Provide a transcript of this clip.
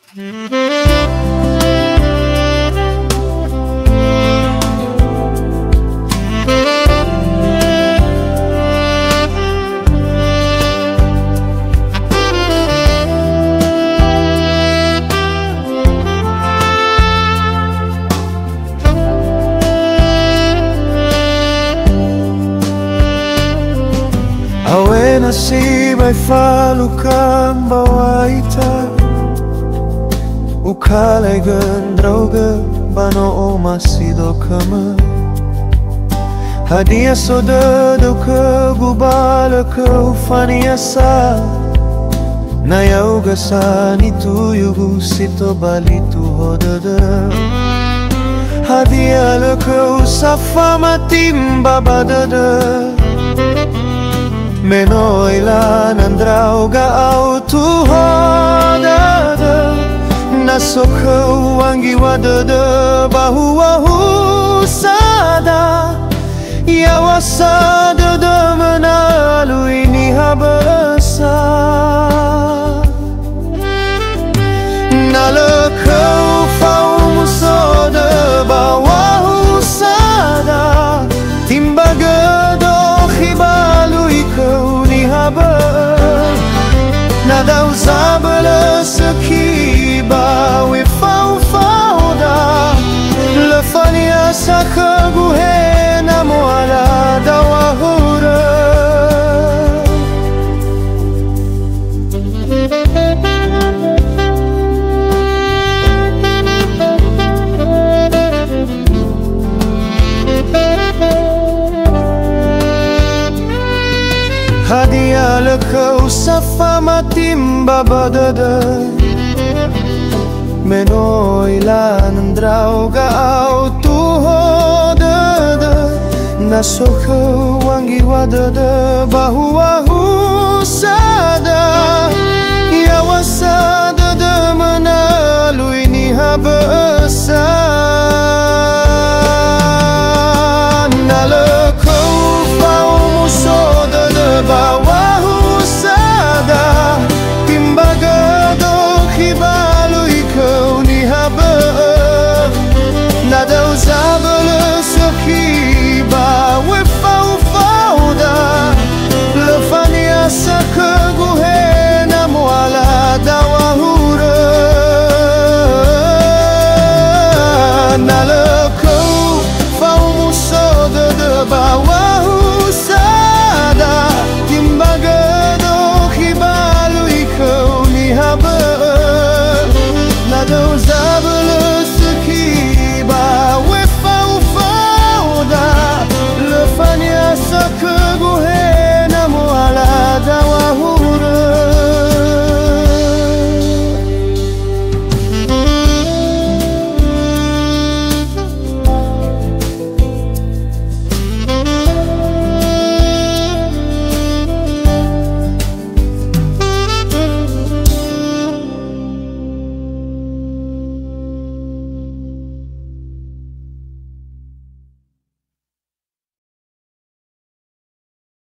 Awena sibai falukha mbawa ita Ukhalaigö ndraugö bano'omasido khömö Hadia so dödöu khögu balö khöu faniasa Nayaugö sa nituyugu sitobali tuho dödö Hadia khöu sa famatimba dödö Meno öila ndraugö tuho dödö khöu wangiwa dödö sada Yawasa dödömö öalui niha khöu Fahuwusada Fahuwusada timba balui khöu niha ndrao balö sibai le faniasa khögu dawahura Hadia khöu sa famatimba dödö Meno öila ndraugö tuho dödö khöu wangiwa dödö Fahuwusada Yawasa